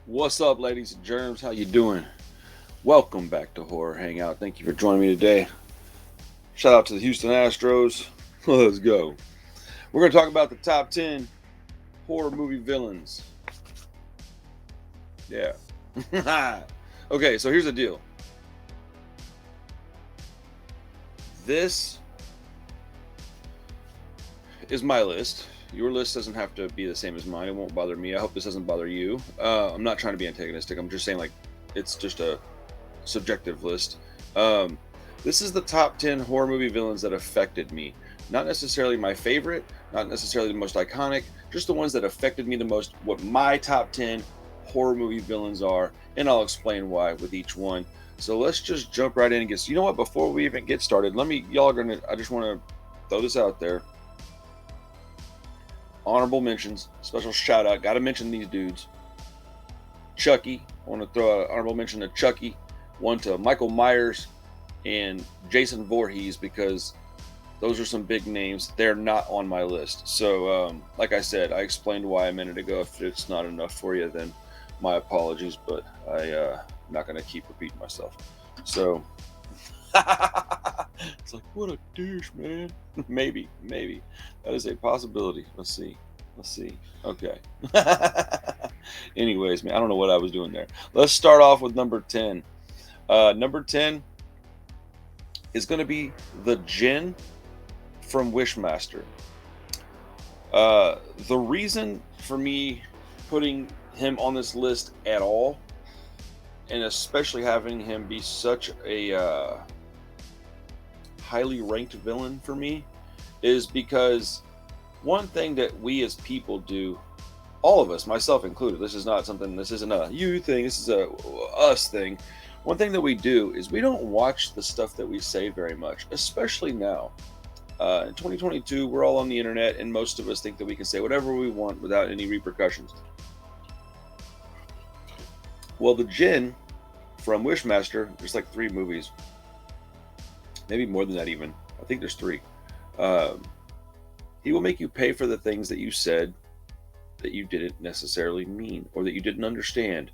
What's up, ladies and germs? How you doing? Welcome back to Horror Hangout. Thank you for joining me today. Shout out to the Houston Astros. Let's go. We're going to talk about the top 10 horror movie villains. Yeah. Okay, so here's the deal. This is my list. Your list doesn't have to be the same as mine. It won't bother me. I hope this doesn't bother you. I'm not trying to be antagonistic. I'm just saying, like, it's just a subjective list. Um, this is the top 10 horror movie villains that affected me. Not necessarily my favorite, not necessarily the most iconic, just the ones that affected me the most, what my top 10 horror movie villains are, and I'll explain why with each one. So let's just jump right in and get, you know what, before we even get started, I just want to throw this out there. Honorable mentions, special shout out, gotta mention these dudes. Chucky, I want to throw an honorable mention to Chucky, one to Michael Myers, and Jason Voorhees, because those are some big names. They're not on my list. So, like I said, I explained why a minute ago. If it's not enough for you, then my apologies, but I'm not going to keep repeating myself. So, it's like, what a douche, man. maybe. That is a possibility. Let's see. Okay. Anyways, man, I don't know what I was doing there. Let's start off with number 10. Number 10 is going to be the Djinn from Wishmaster. The reason for me putting him on this list at all, and especially having him be such a highly ranked villain for me, is because one thing that we as people do, all of us, myself included, this isn't a you thing, this is a us thing. One thing that we do is we don't watch the stuff that we say very much, especially now. In 2022, we're all on the internet, and most of us think that we can say whatever we want without any repercussions. Well, the Djinn from Wishmaster, there's like 3 movies, maybe more than that even. I think there's 3. He will make you pay for the things that you said that you didn't necessarily mean or that you didn't understand.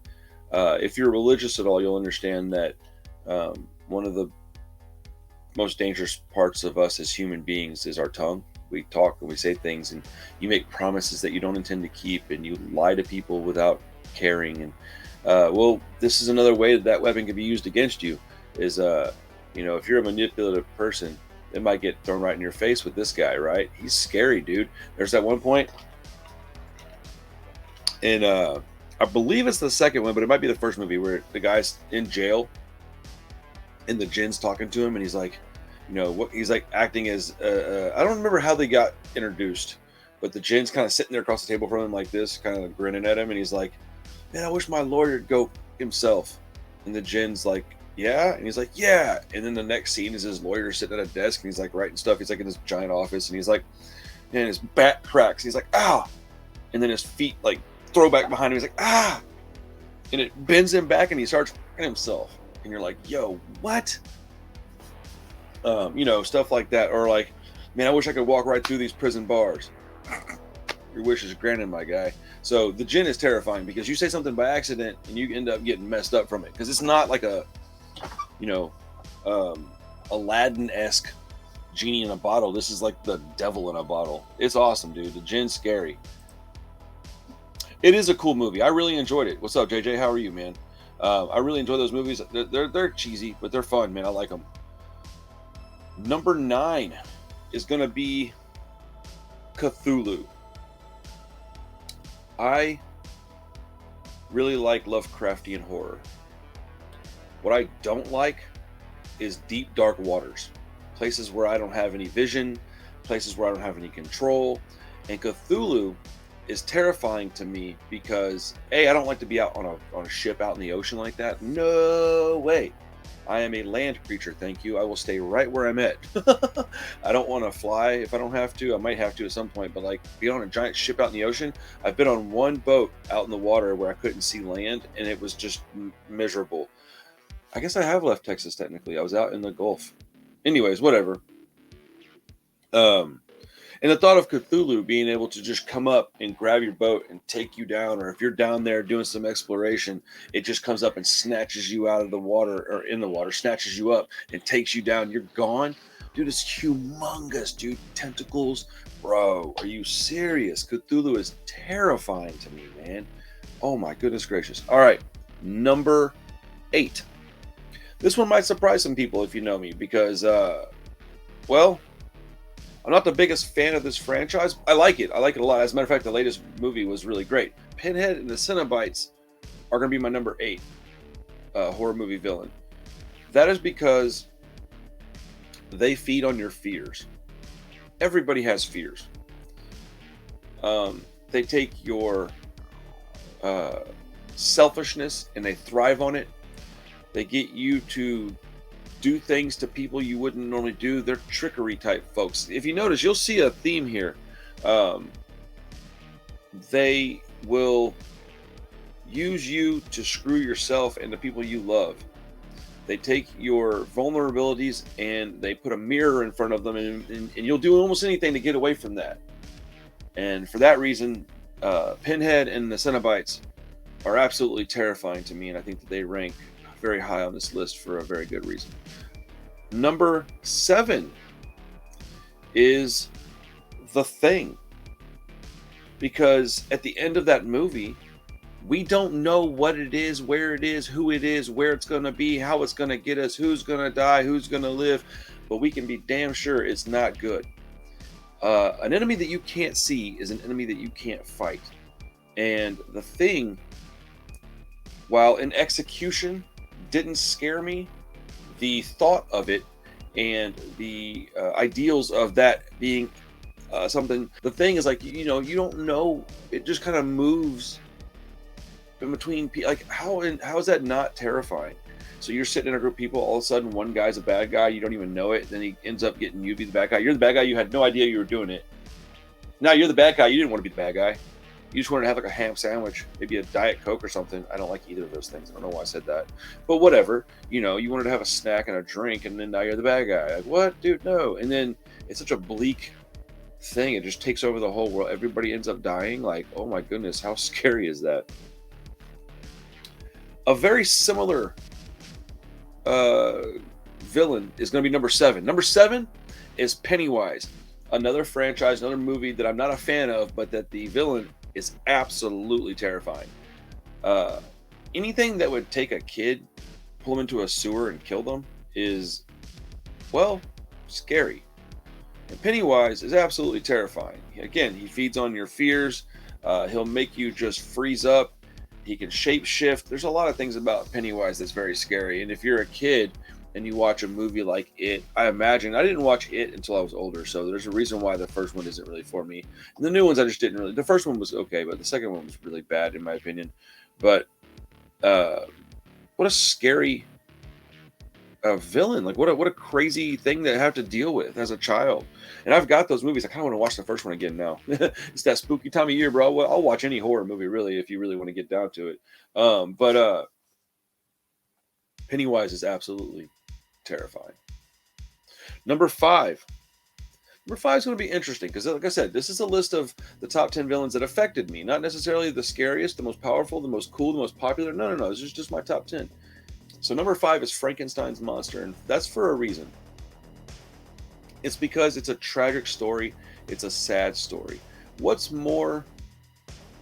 If you're religious at all, you'll understand that one of the most dangerous parts of us as human beings is our tongue. We talk and we say things, and you make promises that you don't intend to keep, and you lie to people without caring. And well, this is another way that weapon can be used against you. Is if you're a manipulative person, it might get thrown right in your face with this guy. Right? He's scary, dude. There's that one point, and I believe it's the second one, but it might be the first movie where the guy's in jail and the Djinn's talking to him, and he's like, what he's like acting as. I don't remember how they got introduced, but the Djinn's kind of sitting there across the table from him like this, kind of grinning at him, and he's like, "Man, I wish my lawyer would go himself." And the Djinn's like, "Yeah," and he's like, "Yeah." And then the next scene is his lawyer sitting at a desk, and he's like writing stuff. He's like in this giant office, and he's like, and his back cracks. He's like, "Ah," and then his feet like throw back behind him. He's like, "Ah," and it bends him back, and he starts fucking himself. And you're like, "Yo, what?" Stuff like that, or like, "Man, I wish I could walk right through these prison bars." Your wish is granted, my guy. So the Djinn is terrifying because you say something by accident and you end up getting messed up from it, because it's not like a, Aladdin-esque genie in a bottle. This is like the devil in a bottle. It's awesome, dude. The Djinn's scary. It is a cool movie. I really enjoyed it. What's up, JJ? How are you, man? I really enjoy those movies. They're cheesy, but they're fun, man. I like them. Number 9 is going to be Cthulhu. I really like Lovecraftian horror. What I don't like is deep, dark waters. Places where I don't have any vision, places where I don't have any control. And Cthulhu is terrifying to me because, A, I don't like to be out on a ship out in the ocean like that. No way. I am a land creature, thank you. I will stay right where I'm at. I don't want to fly if I don't have to. I might have to at some point, but like be on a giant ship out in the ocean. I've been on one boat out in the water where I couldn't see land, and it was just miserable. I guess I have left Texas technically. I was out in the Gulf. Anyways, whatever. Um, And the thought of Cthulhu being able to just come up and grab your boat and take you down, or if you're down there doing some exploration, it just comes up and snatches you out of the water, or in the water, snatches you up and takes you down. You're gone. Dude, it's humongous, dude. Tentacles. Bro, are you serious? Cthulhu is terrifying to me, man. Oh my goodness gracious. All right, number 8. This one might surprise some people if you know me, because, well, I'm not the biggest fan of this franchise. I like it. I like it a lot. As a matter of fact, the latest movie was really great. Pinhead and the Cenobites are going to be my number 8 horror movie villain. That is because they feed on your fears. Everybody has fears. They take your selfishness and they thrive on it. They get you to do things to people you wouldn't normally do. They're trickery type folks. If you notice, you'll see a theme here. They will use you to screw yourself and the people you love. They take your vulnerabilities and they put a mirror in front of them, and you'll do almost anything to get away from that. And for that reason, Pinhead and the Cenobites are absolutely terrifying to me, and I think that they rank very high on this list for a very good reason. Number 7 is The Thing, because at the end of that movie, we don't know what it is, where it is, who it is, where it's going to be, how it's going to get us, who's going to die, who's going to live, but we can be damn sure it's not good. An enemy that you can't see is an enemy that you can't fight. And The Thing, while in execution didn't scare me, the thought of it and the ideals of that being something, The Thing is like, you don't know, it just kind of moves in between, like how is that not terrifying? So you're sitting in a group of people, all of a sudden one guy's a bad guy, you don't even know it, then he ends up getting you to be the bad guy. You're the bad guy, you had no idea you were doing it. Now you're the bad guy, you didn't want to be the bad guy. You just wanted to have like a ham sandwich, maybe a Diet Coke or something. I don't like either of those things. I don't know why I said that. But whatever. You wanted to have a snack and a drink, and then now you're the bad guy. Like, what? Dude, no. And then it's such a bleak thing. It just takes over the whole world. Everybody ends up dying. Like, oh my goodness, how scary is that? A very similar villain is going to be number 7. Number 7 is Pennywise. Another franchise, another movie that I'm not a fan of, but that the villain is absolutely terrifying. Anything that would take a kid, pull them into a sewer and kill them is, well, scary. And Pennywise is absolutely terrifying. Again, he feeds on your fears. He'll make you just freeze up. He can shape shift. There's a lot of things about Pennywise that's very scary. And if you're a kid and you watch a movie like It, I didn't watch It until I was older, so there's a reason why the first one isn't really for me. And the new ones I just didn't really. The first one was okay, but the second one was really bad in my opinion. But what a scary villain! Like what a crazy thing to have to deal with as a child. And I've got those movies. I kind of want to watch the first one again now. It's that spooky time of year, bro. I'll watch any horror movie really if you really want to get down to it. But Pennywise is absolutely terrifying. Number 5. Number 5 is going to be interesting because, like I said, this is a list of the top 10 villains that affected me. Not necessarily the scariest, the most powerful, the most cool, the most popular. No. This is just my top 10. So number 5 is Frankenstein's Monster, and that's for a reason. It's because it's a tragic story. It's a sad story. What's more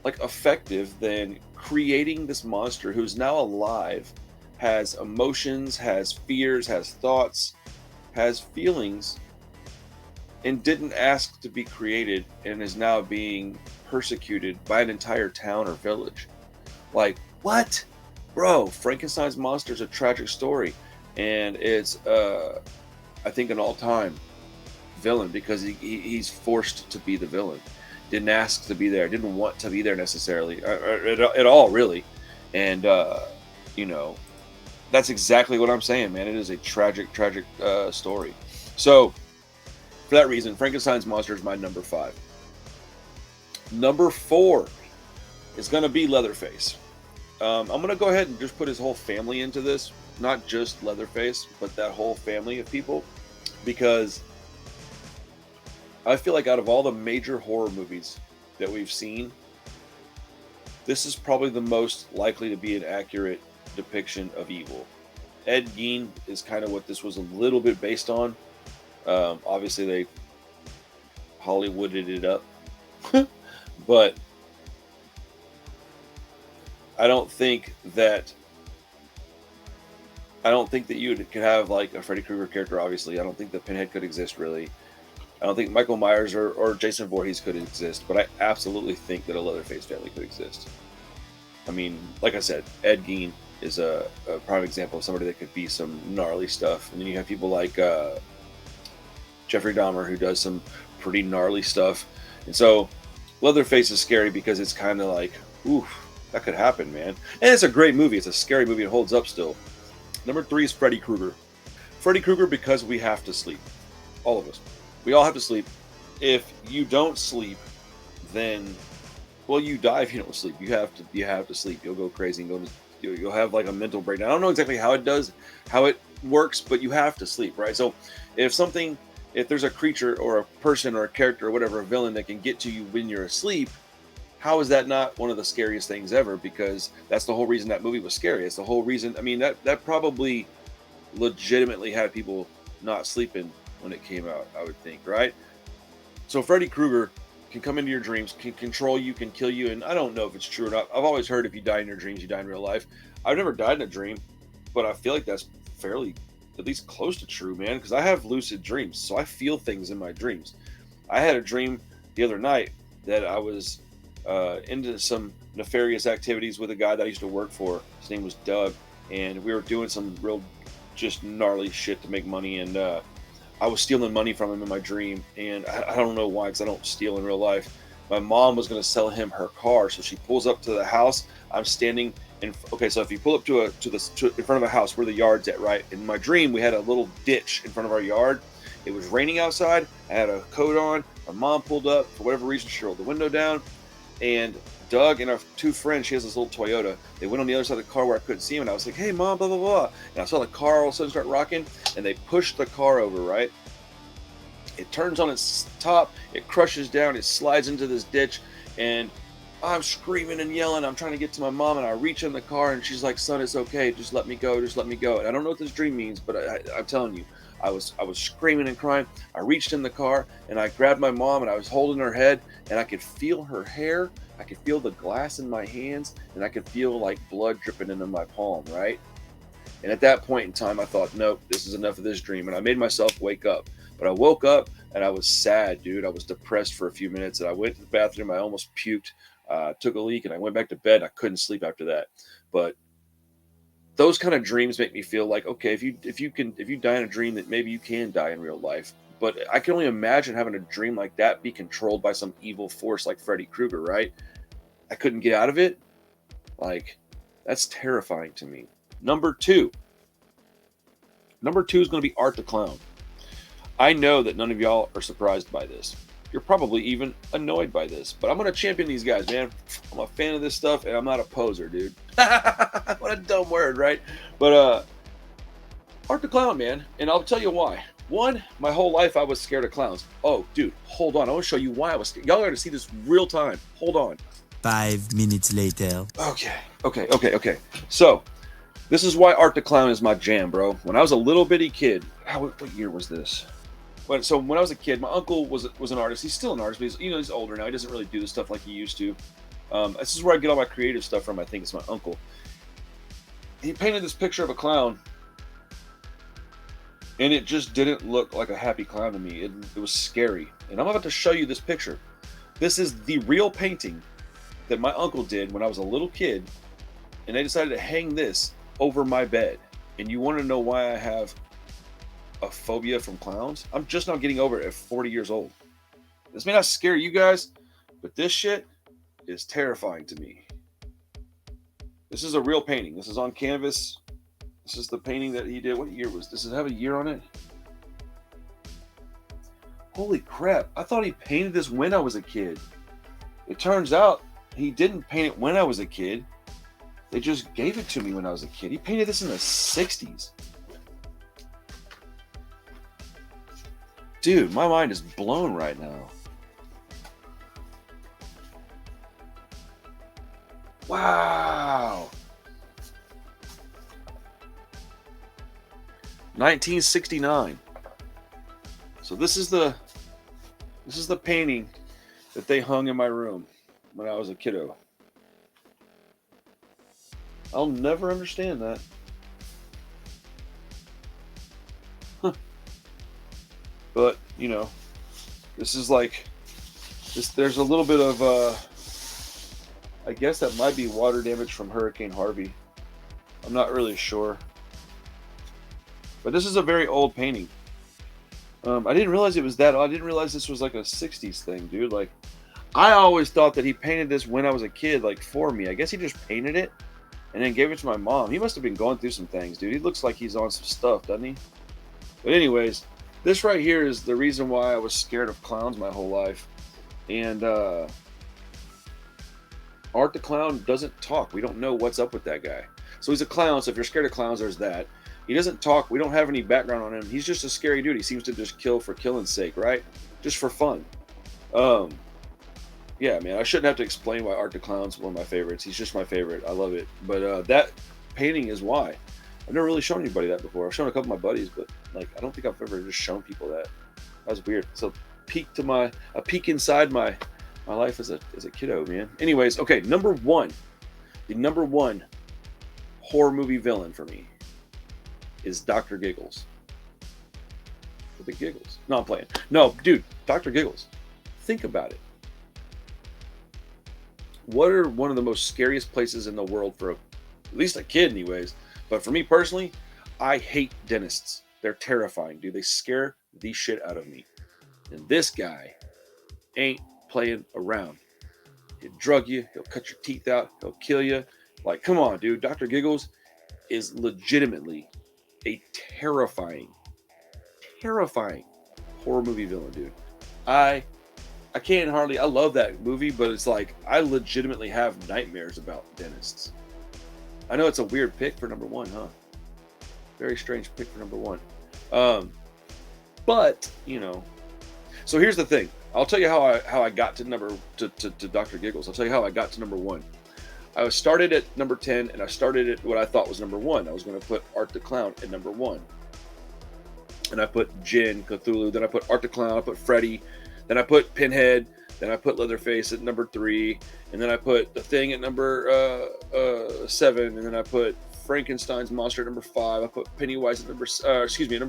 effective than creating this monster who's now alive, has emotions, has fears, has thoughts, has feelings, and didn't ask to be created and is now being persecuted by an entire town or village? Like, what? Bro, Frankenstein's Monster is a tragic story, and it's I think an all-time villain because he's forced to be the villain. Didn't ask to be there, didn't want to be there necessarily at all, really. And that's exactly what I'm saying, man. It is a tragic story. So for that reason, Frankenstein's Monster is my number 5. Number 4 is going to be Leatherface. I'm going to go ahead and just put his whole family into this, not just Leatherface, but that whole family of people, because I feel like out of all the major horror movies that we've seen, this is probably the most likely to be an accurate depiction of evil. Ed Gein is kind of what this was a little bit based on. Obviously, they Hollywooded it up, but I don't think that you could have like a Freddy Krueger character. Obviously, I don't think that Pinhead could exist really. I don't think Michael Myers or Jason Voorhees could exist, but I absolutely think that a Leatherface family could exist. I mean, like I said, Ed Gein is a prime example of somebody that could be some gnarly stuff. And then you have people like Jeffrey Dahmer, who does some pretty gnarly stuff. And so Leatherface is scary because it's kind of like, ooh, that could happen, man. And it's a great movie. It's a scary movie. It holds up still. Number 3 is Freddy Krueger. Freddy Krueger because we have to sleep. All of us. We all have to sleep. If you don't sleep, then, well, you die if you don't sleep. You have to sleep. You'll go crazy and you'll have like a mental breakdown. I don't know exactly how it works, but you have to sleep, right? So if there's a creature or a person or a character or whatever, a villain that can get to you when you're asleep, how is that not one of the scariest things ever? Because that's the whole reason that movie was scary. It's the whole reason. I mean, that probably legitimately had people not sleeping when it came out, I would think, right? So Freddy Krueger can come into your dreams, can control you, can kill you, and I don't know if it's true or not. I've always heard if you die in your dreams, you die in real life. I've never died in a dream, but I feel like that's fairly, at least close to true, man, because I have lucid dreams, so I feel things in my dreams. I had a dream the other night that I was into some nefarious activities with a guy that I used to work for. His name was Doug, and we were doing some real just gnarly shit to make money, and I was stealing money from him in my dream, and I don't know why, because I don't steal in real life. My mom was going to sell him her car, so she pulls up to the house. I'm standing in. Okay, so if you pull up to in front of a house where the yard's at, right? In my dream, we had a little ditch in front of our yard. It was raining outside. I had a coat on. My mom pulled up for whatever reason. She rolled the window down, and Doug and our 2 friends, she has this little Toyota. They went on the other side of the car where I couldn't see him, and I was like, "Hey, mom, blah blah blah." And I saw the car all of a sudden start rocking, and they pushed the car over, right? It turns on its top, it crushes down, it slides into this ditch, and I'm screaming and yelling. I'm trying to get to my mom, and I reach in the car, and she's like, "Son, it's okay. Just let me go. Just let me go." And I don't know what this dream means, but I'm telling you, I was screaming and crying. I reached in the car, and I grabbed my mom, and I was holding her head, and I could feel her hair. I could feel the glass in my hands, and I could feel like blood dripping into my palm, right? And at that point in time, I thought, nope, this is enough of this dream. And I made myself wake up. But I woke up, and I was sad, dude. I was depressed for a few minutes, and I went to the bathroom. I almost puked, took a leak, and I went back to bed. I couldn't sleep after that. But those kind of dreams make me feel like, okay, if you die in a dream, that maybe you can die in real life. But I can only imagine having a dream like that be controlled by some evil force like Freddy Krueger, right? I couldn't get out of it. Like, that's terrifying to me. Number two is going to be Art the Clown. I know that none of y'all are surprised by this. You're probably even annoyed by this, but I'm going to champion these guys, man. I'm a fan of this stuff, and I'm not a poser, dude. What a dumb word, right? But Art the Clown, man, and I'll tell you why. One, my whole life I was scared of clowns. Oh, dude, hold on. I want to show you why I was scared. Y'all got to see this real time. Hold on. 5 minutes later. Okay. So, this is why Art the Clown is my jam, bro. When I was a little bitty kid, what year was this? When I was a kid, my uncle was an artist. He's still an artist, but he's older now. He doesn't really do the stuff like he used to. This is where I get all my creative stuff from. I think it's my uncle. He painted this picture of a clown, and it just didn't look like a happy clown to me. It was scary. And I'm about to show you this picture. This is the real painting that my uncle did when I was a little kid, and they decided to hang this over my bed. And you want to know why I have a phobia from clowns? I'm just now getting over it at 40 years old. This may not scare you guys, but this shit is terrifying to me. This is a real painting. This is on canvas. This is the painting that he did. What year was this? Does it have a year on it? Holy crap. I thought he painted this when I was a kid. It turns out he didn't paint it when I was a kid. They just gave it to me when I was a kid. He painted this in the 60s. Dude, my mind is blown right now. Wow. 1969. So this is the painting that they hung in my room when I was a kiddo. I'll never understand that. Huh. But, you know, this is like this. There's a little bit of I guess that might be water damage from Hurricane Harvey. I'm not really sure. But this is a very old painting. I didn't realize it was that old. I didn't realize this was like a 60s thing, dude. Like, I always thought that he painted this when I was a kid, like for me. I guess he just painted it and then gave it to my mom. He must have been going through some things, dude. He looks like he's on some stuff, doesn't he? But anyways, this right here is the reason why I was scared of clowns my whole life. And Art the Clown doesn't talk. We don't know what's up with that guy. So he's a clown, so if you're scared of clowns, there's that. He doesn't talk. We don't have any background on him. He's just a scary dude. He seems to just kill for killing's sake, right? Just for fun. Yeah, man, I shouldn't have to explain why Art the Clown's one of my favorites. He's just my favorite. I love it. But that painting is why. I've never really shown anybody that before. I've shown a couple of my buddies, but like I don't think I've ever just shown people that. That was weird. So a peek inside my life as a kiddo, man. Anyways, okay, number one. The number one horror movie villain for me is Dr. Giggles. With the giggles. No, I'm playing. No, dude, Dr. Giggles. Think about it. What are one of the most scariest places in the world for at least a kid anyways? But for me personally, I hate dentists. They're terrifying, dude. They scare the shit out of me. And this guy ain't playing around. He'll drug you. He'll cut your teeth out. He'll kill you. Like, come on, dude. Dr. Giggles is legitimately a terrifying horror movie villain, dude. I can't hardly. I love that movie, but it's like I legitimately have nightmares about dentists. I know it's a weird pick for number one, huh? Very strange pick for number one. But you know, so here's the thing. I'll tell you how I got to Dr. Giggles. I'll tell you how I got to number one. I started at number 10, and I started at what I thought was number one. I was going to put Art the Clown at number one, and I put Jin, Cthulhu. Then I put Art the Clown. I put Freddy. Then I put Pinhead. Then I put Leatherface at number 3, and then I put The Thing at number 7, and then I put Frankensteins Monster at number 5. I put Pennywise at number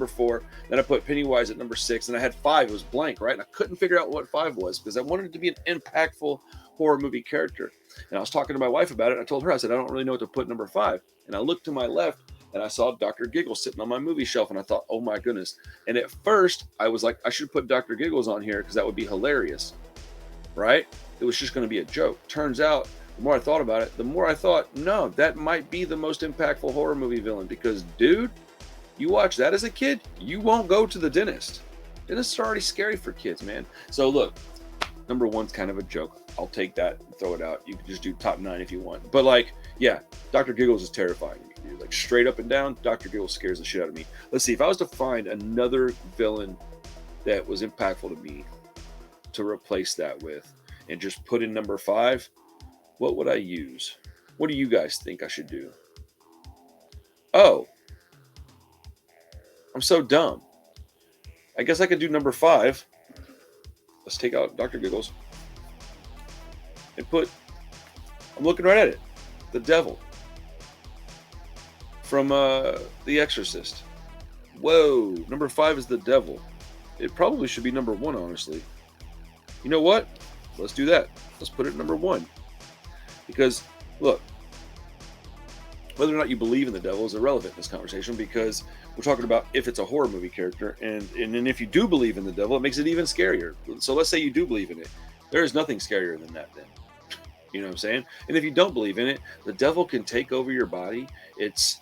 4. Then I put Pennywise at number 6, and I had 5. It was blank, right? And I couldn't figure out what 5 was because I wanted it to be an impactful horror movie character. And I was talking to my wife about it. And I told her, I said, I don't really know what to put number 5. And I looked to my left, and I saw Dr. Giggles sitting on my movie shelf, and I thought, oh my goodness. And at first, I was like, I should put Dr. Giggles on here because that would be hilarious, right? It was just going to be a joke. Turns out, the more I thought about it, the more I thought, no, that might be the most impactful horror movie villain because, dude, you watch that as a kid, you won't go to the dentist. Dentists are already scary for kids, man. So look, number one's kind of a joke. I'll take that and throw it out. You can just do top 9 if you want. But like, yeah, Dr. Giggles is terrifying. Like straight up and down, Dr. Giggles scares the shit out of me. Let's see, if I was to find another villain that was impactful to me to replace that with and just put in number 5, what would I use? What do you guys think I should do? Oh, I'm so dumb. I guess I could do number 5. Let's take out Dr. Giggles and put, I'm looking right at it, the devil from The Exorcist. Whoa, number 5 is the devil. It probably should be number 1, honestly. You know what? Let's do that. Let's put it number 1. Because, look, whether or not you believe in the devil is irrelevant in this conversation because we're talking about if it's a horror movie character. And then if you do believe in the devil, it makes it even scarier. So let's say you do believe in it. There is nothing scarier than that then. You know what I'm saying? And if you don't believe in it, the devil can take over your body. It's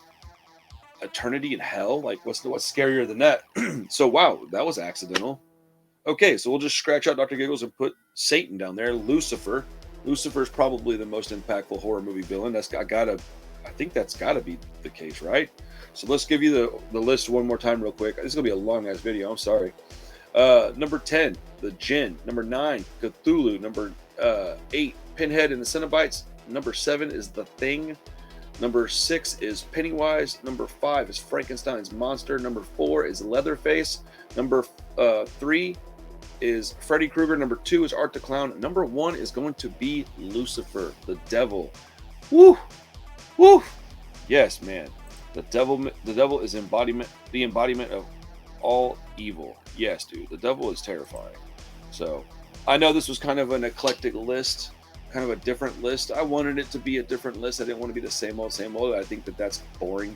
eternity in hell. Like, what's scarier than that? So, wow, that was accidental. Okay, so we'll just scratch out Dr. Giggles and put Satan down there. Lucifer. Lucifer's probably the most impactful horror movie villain. I think that's gotta be the case, right? So let's give you the list one more time real quick. This is gonna be a long ass video. I'm sorry. Number 10, the Djinn. Number 9, Cthulhu. Number 8, Pinhead and the Cenobites. Number 7 is The Thing. Number 6 is Pennywise. Number 5 is Frankenstein's Monster. Number 4 is Leatherface. Number 3 is Freddy Krueger. Number 2 is Art the Clown. Number 1 is going to be Lucifer, the devil. Woo! Woo! Yes, man. The devil is the embodiment of all evil. Yes, dude. The devil is terrifying. So, I know this was kind of an eclectic list, kind of a different list. I wanted it to be a different list. I didn't want to be the same old, same old. I think that that's boring.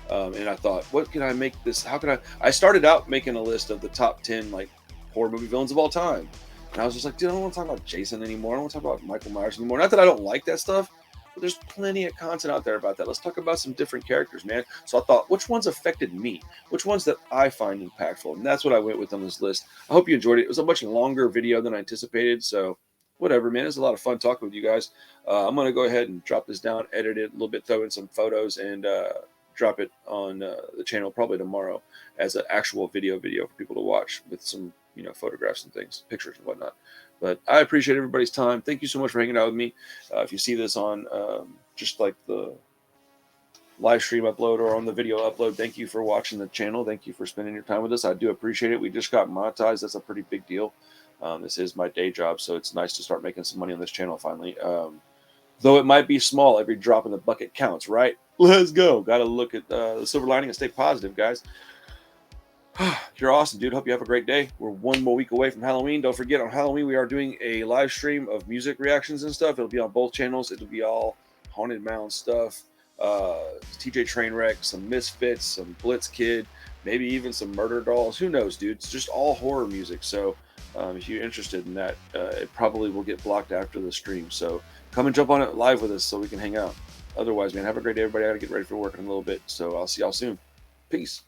And I thought, what can I make this? How can I started out making a list of the top 10 like horror movie villains of all time. And I was just like, dude, I don't want to talk about Jason anymore. I don't want to talk about Michael Myers anymore. Not that I don't like that stuff, but there's plenty of content out there about that. Let's talk about some different characters, man. So I thought, which ones affected me? Which ones that I find impactful? And that's what I went with on this list. I hope you enjoyed it. It was a much longer video than I anticipated. So whatever, man. It was a lot of fun talking with you guys. I'm going to go ahead and drop this down, edit it a little bit, throw in some photos, and drop it on the channel probably tomorrow as an actual video for people to watch with some, photographs and things, pictures and whatnot. But I appreciate everybody's time. Thank you so much for hanging out with me. If you see this on just like the live stream upload or on the video upload, thank you for watching the channel. Thank you for spending your time with us. I do appreciate it. We just got monetized. That's a pretty big deal. This is my day job, so it's nice to start making some money on this channel finally. Though it might be small, every drop in the bucket counts, right? Let's go. Got to look at the silver lining and stay positive, guys. You're awesome, dude. Hope you have a great day. We're one more week away from Halloween. Don't forget, on Halloween, we are doing a live stream of music reactions and stuff. It'll be on both channels. It'll be all Haunted Mound stuff, TJ Trainwreck, some Misfits, some Blitz Kid, maybe even some Murder Dolls. Who knows, dude? It's just all horror music. So if you're interested in that, it probably will get blocked after the stream. So come and jump on it live with us so we can hang out. Otherwise, man, have a great day, everybody. I got to get ready for work in a little bit. So I'll see y'all soon. Peace.